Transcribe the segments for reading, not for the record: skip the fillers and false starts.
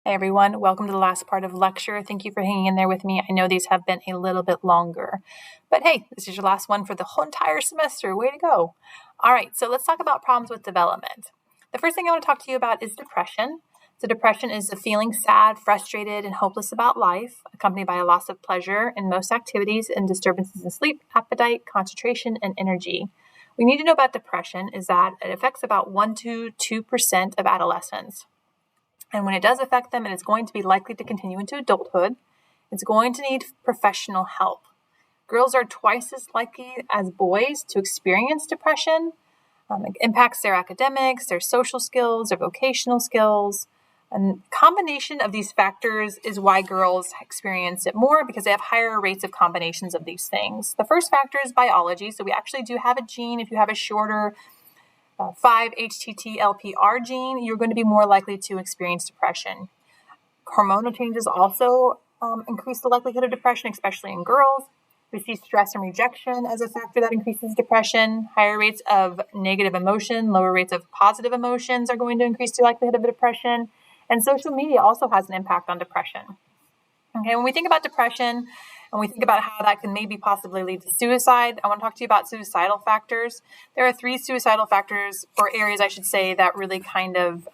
Hey everyone, welcome to the last part of lecture. Thank you for hanging in there with me. I know these have been a little bit longer, but hey, this is your last one for the whole entire semester. Way to go. All right, so let's talk about problems with development. The first thing I want to talk to you about is depression. So depression is the feeling sad, frustrated, and hopeless about life, accompanied by a loss of pleasure in most activities and disturbances in sleep, appetite, concentration, and energy. What we need to know about depression is that it affects about 1 to 2% of adolescents. And when it does affect them, and it's going to be likely to continue into adulthood, it's going to need professional help. Girls are twice as likely as boys to experience depression. It impacts their academics, their social skills, their vocational skills. And combination of these factors is why girls experience it more because they have higher rates of combinations of these things. The first factor is biology. So we actually do have a gene. If you have a shorter 5-HTT-LPR gene, you're going to be more likely to experience depression. Hormonal changes also increase the likelihood of depression, especially in girls. We see stress and rejection as a factor that increases depression. Higher rates of negative emotion, lower rates of positive emotions are going to increase the likelihood of depression. And social media also has an impact on depression. Okay, when we think about depression and we think about how that can maybe possibly lead to suicide, I want to talk to you about suicidal factors. There are 3 suicidal factors, or areas I should say, that really kind of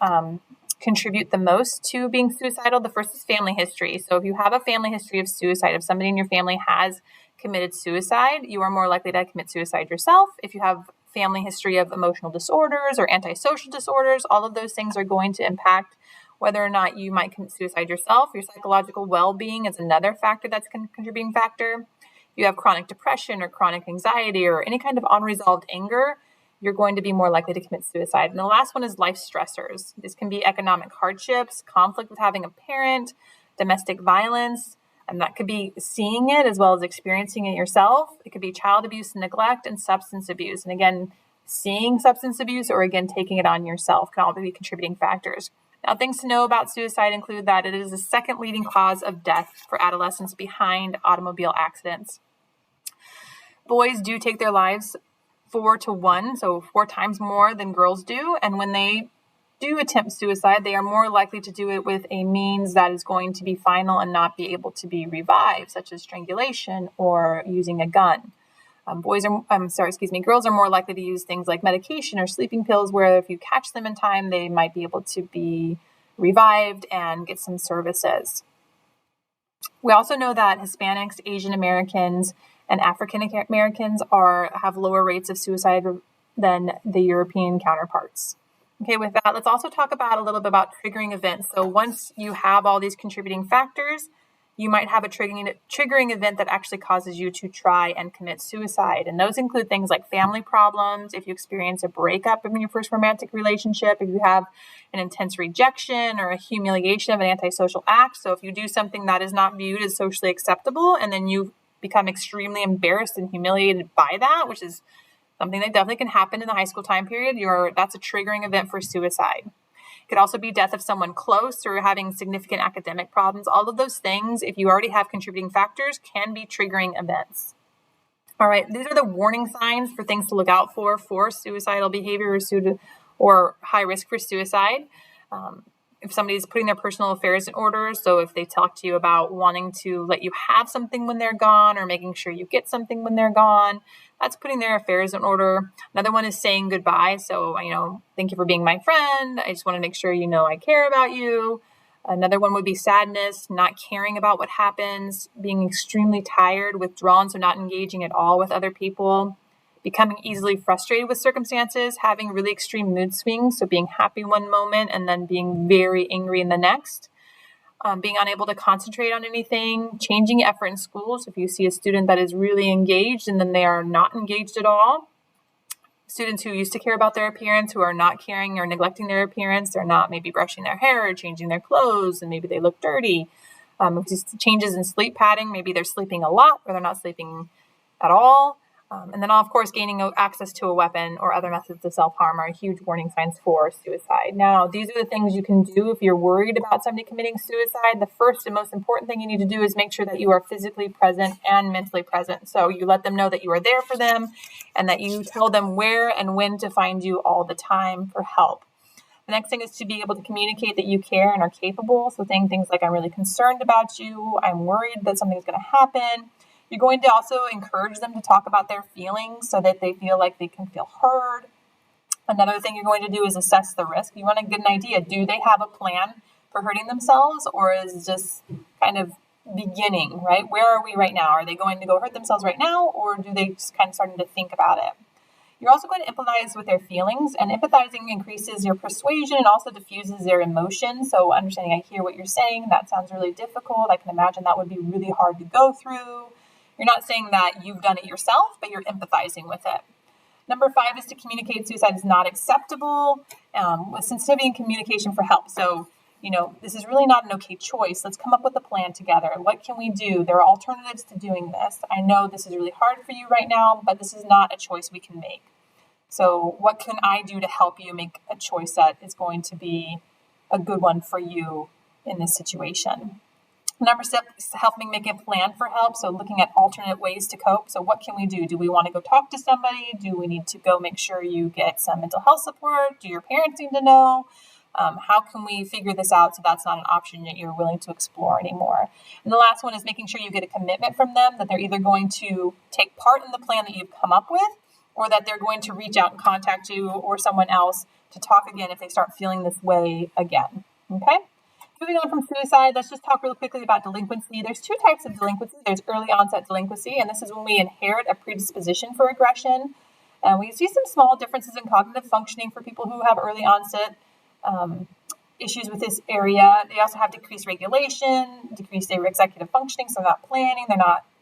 contribute the most to being suicidal. The first is family history. So if you have a family history of suicide, if somebody in your family has committed suicide, you are more likely to commit suicide yourself. If you have family history of emotional disorders or antisocial disorders, all of those things are going to impact whether or not you might commit suicide yourself. Your psychological well-being is another factor that's a contributing factor. If you have chronic depression or chronic anxiety or any kind of unresolved anger, you're going to be more likely to commit suicide. And the last one is life stressors. This can be economic hardships, conflict with having a parent, domestic violence, and that could be seeing it as well as experiencing it yourself. It could be child abuse and neglect and substance abuse. And again, seeing substance abuse or again, taking it on yourself can all be contributing factors. Now, things to know about suicide include that it is the second leading cause of death for adolescents behind automobile accidents. Boys do take their lives 4 to 1, so 4 times more than girls do. And when they do attempt suicide, they are more likely to do it with a means that is going to be final and not be able to be revived, such as strangulation or using a gun. Girls are more likely to use things like medication or sleeping pills, where if you catch them in time, they might be able to be revived and get some services. We also know that Hispanics, Asian Americans, and African Americans have lower rates of suicide than the European counterparts. Okay, with that, let's also talk about a little bit about triggering events. So once you have all these contributing factors, you might have a triggering event that actually causes you to try and commit suicide. And those include things like family problems, if you experience a breakup in your first romantic relationship, if you have an intense rejection or a humiliation of an antisocial act. So if you do something that is not viewed as socially acceptable and then you become extremely embarrassed and humiliated by that, which is something that definitely can happen in the high school time period, that's a triggering event for suicide. It could also be death of someone close or having significant academic problems. All of those things, if you already have contributing factors, can be triggering events. All right, these are the warning signs for things to look out for suicidal behavior or high risk for suicide. If somebody's putting their personal affairs in order, so if they talk to you about wanting to let you have something when they're gone or making sure you get something when they're gone, that's putting their affairs in order. Another one is saying goodbye. So, thank you for being my friend. I just want to make sure you know I care about you. Another one would be sadness, not caring about what happens, being extremely tired, withdrawn, so not engaging at all with other people, becoming easily frustrated with circumstances, having really extreme mood swings, so being happy one moment and then being very angry in the next, being unable to concentrate on anything, changing effort in school. So if you see a student that is really engaged and then they are not engaged at all, students who used to care about their appearance, who are not caring or neglecting their appearance, they're not maybe brushing their hair or changing their clothes, and maybe they look dirty. Just changes in sleep pattern, maybe they're sleeping a lot or they're not sleeping at all. And then, of course, gaining access to a weapon or other methods of self-harm are huge warning signs for suicide. Now, these are the things you can do if you're worried about somebody committing suicide. The first and most important thing you need to do is make sure that you are physically present and mentally present. So you let them know that you are there for them and that you tell them where and when to find you all the time for help. The next thing is to be able to communicate that you care and are capable. So saying things like, I'm really concerned about you. I'm worried that something's going to happen. You're going to also encourage them to talk about their feelings so that they feel like they can feel heard. Another thing you're going to do is assess the risk. You want to get an idea. Do they have a plan for hurting themselves, or is it just kind of beginning, right? Where are we right now? Are they going to go hurt themselves right now, or do they just kind of starting to think about it? You're also going to empathize with their feelings, and empathizing increases your persuasion and also diffuses their emotion. So understanding, I hear what you're saying. That sounds really difficult. I can imagine that would be really hard to go through. You're not saying that you've done it yourself, but you're empathizing with it. Number 5 is to communicate suicide is not acceptable, with sensitivity and communication for help. So, this is really not an okay choice. Let's come up with a plan together. What can we do? There are alternatives to doing this. I know this is really hard for you right now, but this is not a choice we can make. So what can I do to help you make a choice that is going to be a good one for you in this situation? Number 6 is helping make a plan for help. So looking at alternate ways to cope. So what can we do? Do we want to go talk to somebody? Do we need to go make sure you get some mental health support? Do your parents need to know? How can we figure this out so that's not an option that you're willing to explore anymore? And the last one is making sure you get a commitment from them that they're either going to take part in the plan that you've come up with, or that they're going to reach out and contact you or someone else to talk again if they start feeling this way again. Okay? Moving on from suicide, let's just talk really quickly about delinquency. There's 2 types of delinquency. There's early onset delinquency, and this is when we inherit a predisposition for aggression. And we see some small differences in cognitive functioning for people who have early onset issues with this area. They also have decreased regulation, decreased executive functioning, so they're not planning,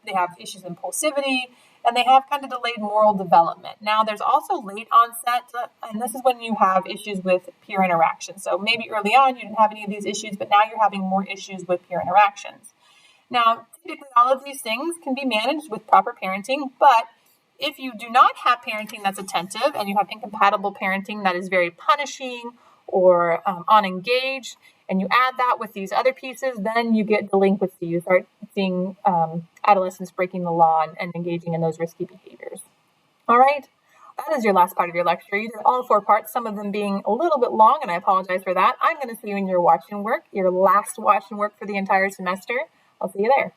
they have issues with impulsivity, and they have kind of delayed moral development. Now, there's also late onset, and this is when you have issues with peer interaction. So maybe early on you didn't have any of these issues, but now you're having more issues with peer interactions. Now, typically all of these things can be managed with proper parenting, but if you do not have parenting that's attentive and you have incompatible parenting that is very punishing or unengaged, and you add that with these other pieces, then you get delinquency. You start seeing adolescents breaking the law and engaging in those risky behaviors. All right, that is your last part of your lecture. You did all 4 parts, some of them being a little bit long, and I apologize for that. I'm going to see you in your watch and work, your last watch and work for the entire semester. I'll see you there.